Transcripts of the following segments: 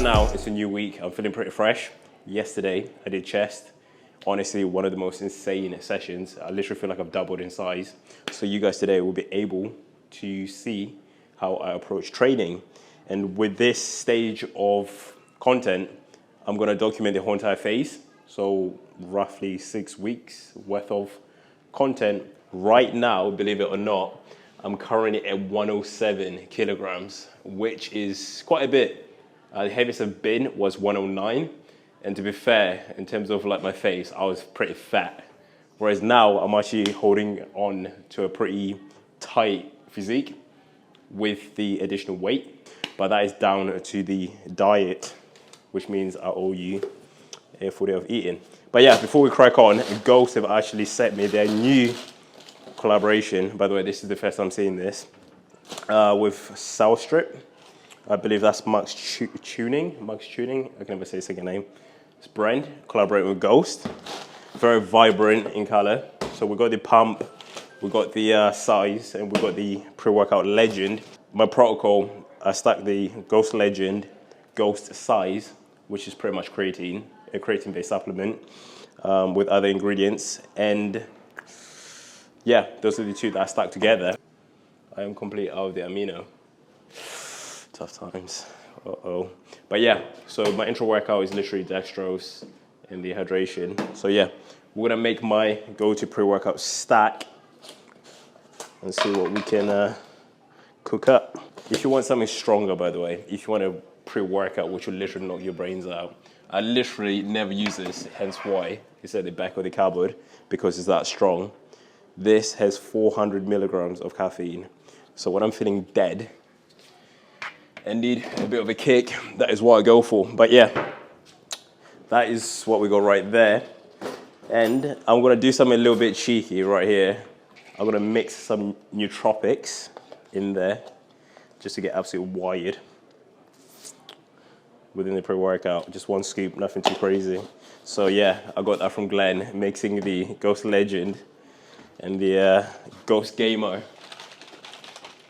now, it's a new week. I'm feeling pretty fresh. Yesterday, I did chest. Honestly, one of the most insane sessions. I literally feel like I've doubled in size. So you guys today will be able to see how I approach training. And with this stage of content, I'm gonna document the whole entire phase. So roughly 6 weeks worth of content. Right now, believe it or not, I'm currently at 107 kilograms, which is quite a bit. The heaviest I've been was 109. And to be fair, in terms of like my face, I was pretty fat. Whereas now I'm actually holding on to a pretty tight physique with the additional weight. But that is down to the diet, which means I owe you a full day of eating. But yeah, before we crack on, Ghost have actually sent me their new collaboration. By the way, this is the first time seeing this, with Cell Strip. I believe that's Max Tuning. I can never say his second name. It's brand, collaborating with Ghost. Very vibrant in color. So we got the pump, we got the size, and we got the pre-workout Legend. My protocol, I stacked the Ghost Legend, Ghost Size, which is pretty much creatine, a creatine-based supplement, with other ingredients. And yeah, those are the two that I stacked together. I am completely out of the amino. Tough times. Uh-oh. But yeah, so my intro workout is literally dextrose and the hydration. So yeah, we're gonna make my go-to pre-workout stack and see what we can cook up. If you want something stronger, by the way, if you want a pre-workout which will literally knock your brains out, I literally never use this, hence why it's at the back of the cupboard, because it's that strong. This has 400 milligrams of caffeine. So when I'm feeling dead and need a bit of a kick, that is what I go for. But yeah, that is what we got right there. And I'm gonna do something a little bit cheeky right here. I'm gonna mix some nootropics in there just to get absolutely wired within the pre-workout. Just one scoop, nothing too crazy. So yeah, I got that from Glenn, mixing the Ghost Legend and the Ghost Gamer.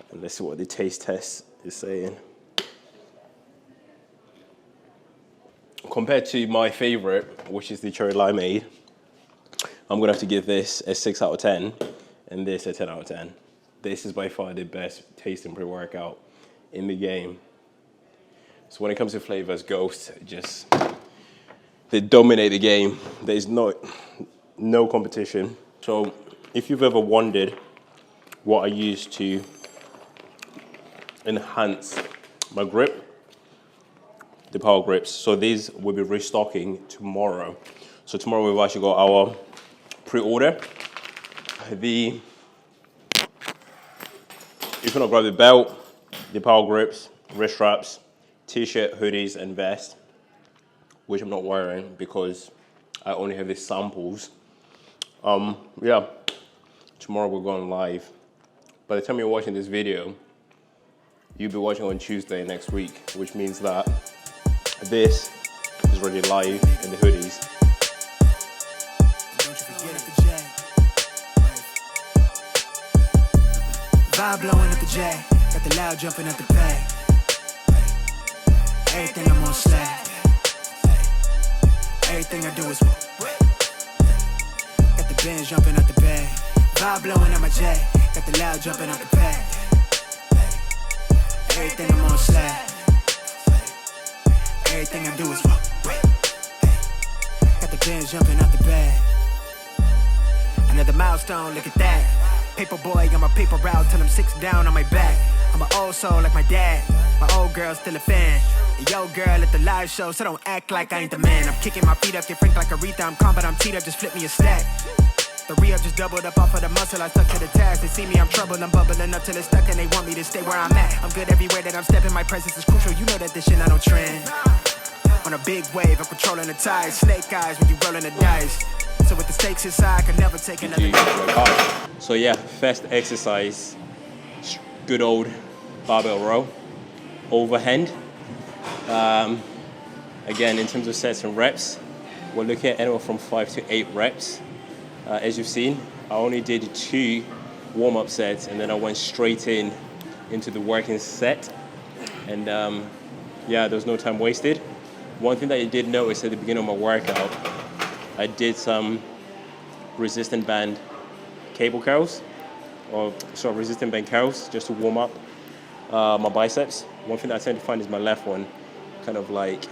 And let's see what the taste test is saying. Compared to my favorite, which is the cherry limeade, I'm gonna have to give this a 6 out of 10 and this a 10 out of 10. This is by far the best tasting pre-workout in the game. So when it comes to flavors, Ghost they dominate the game. There is no competition. So if you've ever wondered what I use to enhance my grip, the power grips. So these will be restocking tomorrow. So tomorrow we've actually got our pre-order. If you want to grab the belt, the power grips, wrist straps, t-shirt, hoodies, and vest, which I'm not wearing because I only have the samples. Yeah, tomorrow we're going live. By the time you're watching this video, you'll be watching on Tuesday next week, which means that this is already live in the hoodies. Don't you forget at the J. Vibe blowing at the J. Got the loud jumping at the pay. Everything I'm on slack. Everything I do is got the Benz jumping at the bay. Vibe blowing at my J. Got the loud jumping at the pay. Everything I'm on slack. Everything I do is got the Benz jumping out the bag. Another milestone, look at that. Paper boy, got my paper route till I'm 6 down on my back. I'm an old soul like my dad. My old girl's still a fan. And yo girl at the live show, so don't act like I ain't the man. I'm kicking my feet up, get frank like Aretha. I'm calm, but I'm teed up, just flip me a stack. The re-up just doubled up off of the muscle, I stuck to the task. They see me, I'm troubled, I'm bubbling up till it's stuck. And they want me to stay where I'm at. I'm good everywhere that I'm stepping, my presence is crucial. You know that this shit not no trend. On a big wave, I'm controlling the tide. Snake eyes when you rolling the dice. So with the stakes inside, I can never take another. So yeah, first exercise, good old barbell row, overhand. Again, in terms of sets and reps, we're looking at anywhere from 5 to 8 reps. As you've seen, I only did 2 warm-up sets and then I went straight into the working set. And yeah, there was no time wasted. One thing that you did notice at the beginning of my workout, I did some resistant band cable curls, or sorry, resistant band curls, just to warm up my biceps. One thing that I tend to find is my left one kind of like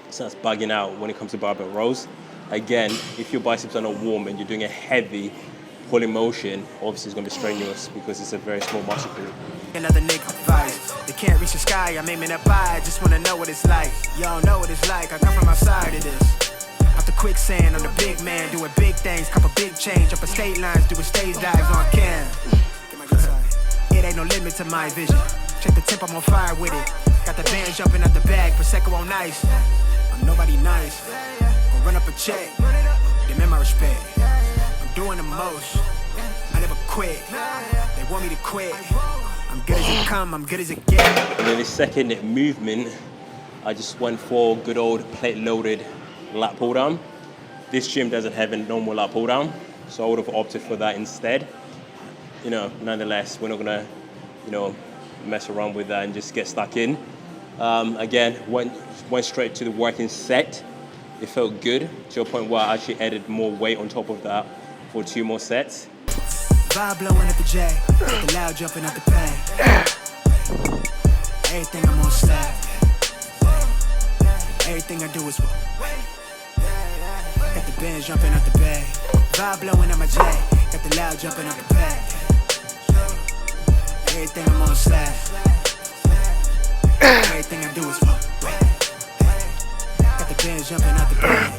starts bugging out when it comes to barbell rows. Again, if your biceps are not warm and you're doing a heavy pulling motion, obviously it's going to be strenuous because it's a very small muscle group. Another nigga vice. They can't reach the sky, I'm aiming up high. I just wanna know what it's like. Y'all know what it's like, I come from outside of this. Out the quicksand, I'm the big man, doing big things, cop a big change, up a state lines, doing stage dives on cam. It ain't no limit to my vision. Check the temp, I'm on fire with it. Got the band jumping out the bag, Prosecco on ice. I'm nobody nice, gonna run up a check. Demand my respect. I'm doing the most, I never quit. They want me to quit. I'm good as it come, I'm good as it get. And then the second movement, I just went for good old plate loaded lat pull down. This gym doesn't have a normal lat pull down, so I would have opted for that instead. You know, nonetheless, we're not gonna, you know, mess around with that and just get stuck in. Again, went straight to the working set. It felt good to a point where I actually added more weight on top of that for 2 more sets. Vibe blowing at the J, the loud jumping at the pay. Everything I'm on slab. Everything I do is got the band jumping at the bay. Vibe blowing at my J, got the loud jumping at the pay. Everything I'm on slab. Everything I do is got the band jumping at the bay.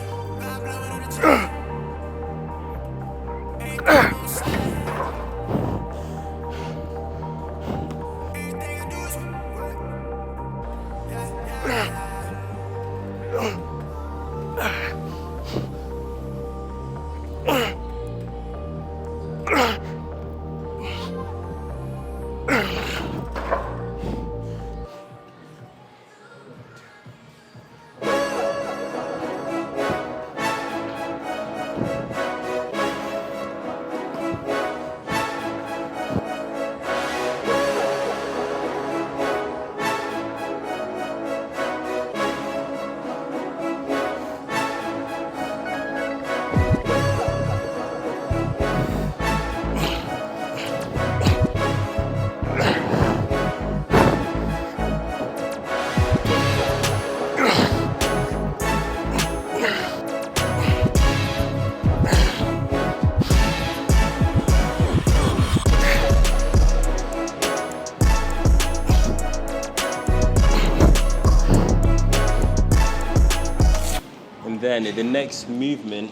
Then the next movement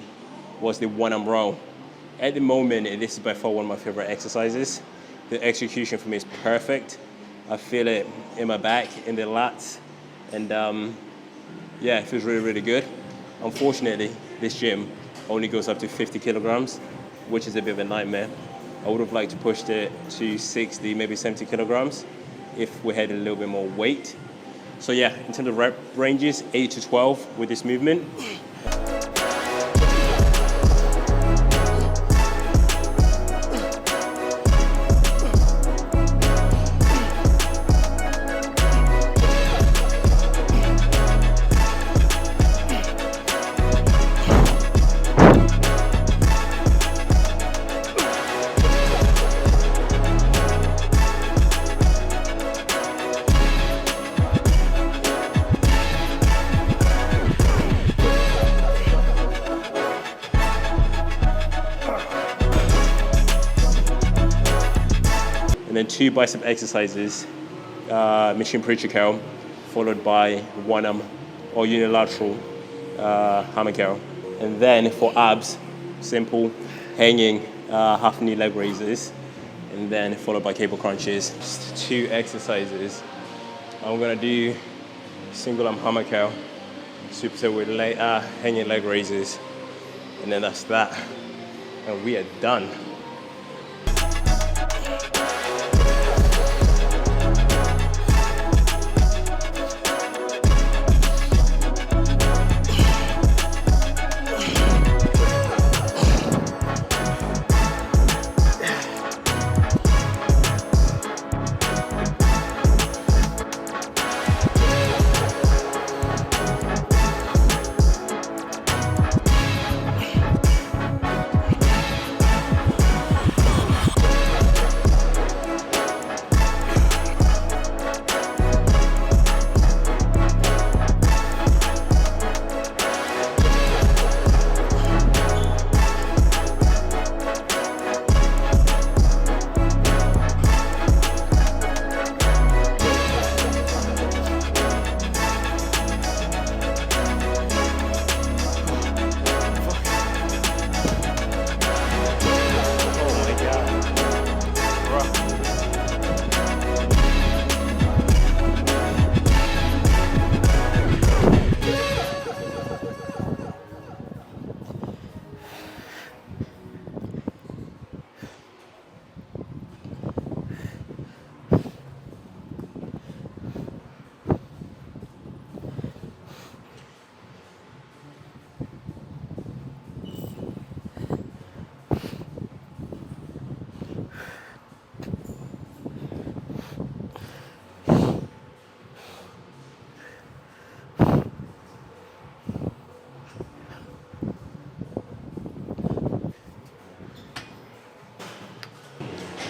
was the one-arm row. At the moment, this is by far one of my favorite exercises. The execution for me is perfect. I feel it in my back, in the lats, and yeah, it feels really, really good. Unfortunately, this gym only goes up to 50 kilograms, which is a bit of a nightmare. I would have liked to push it to 60, maybe 70 kilograms if we had a little bit more weight. So yeah, in terms of rep ranges, 8 to 12 with this movement. And then 2 bicep exercises, machine preacher curl, followed by one-arm or unilateral hammer curl. And then for abs, simple hanging half knee leg raises, and then followed by cable crunches. Just 2 exercises. I'm gonna do single arm hammer curl, superset with hanging leg raises, and then that's that. And we are done.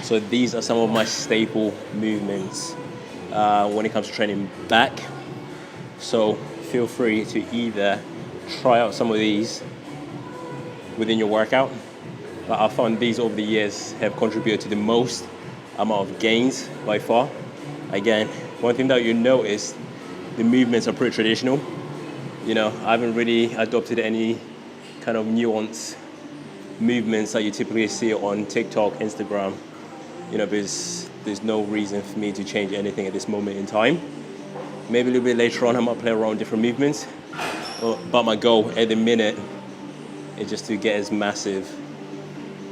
So these are some of my staple movements when it comes to training back. So feel free to either try out some of these within your workout. But I found these over the years have contributed to the most amount of gains by far. Again, one thing that you notice, the movements are pretty traditional. You know, I haven't really adopted any kind of nuanced movements that you typically see on TikTok, Instagram, you know, because there's no reason for me to change anything at this moment in time. Maybe a little bit later on, I might play around with different movements, but my goal at the minute is just to get as massive,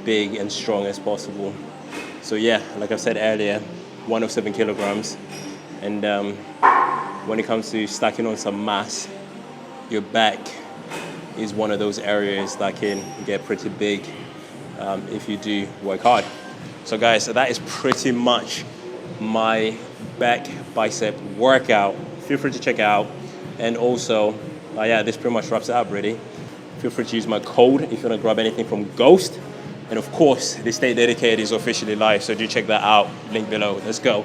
big, and strong as possible. So yeah, like I said earlier, 107 kilograms, and when it comes to stacking on some mass, your back is one of those areas that can get pretty big if you do work hard. So guys, so that is pretty much my back bicep workout. Feel free to check it out. And also, yeah, this pretty much wraps it up really. Feel free to use my code if you want to grab anything from Ghost. And of course, the Stay Dedicated is officially live, so do check that out. Link below. Let's go.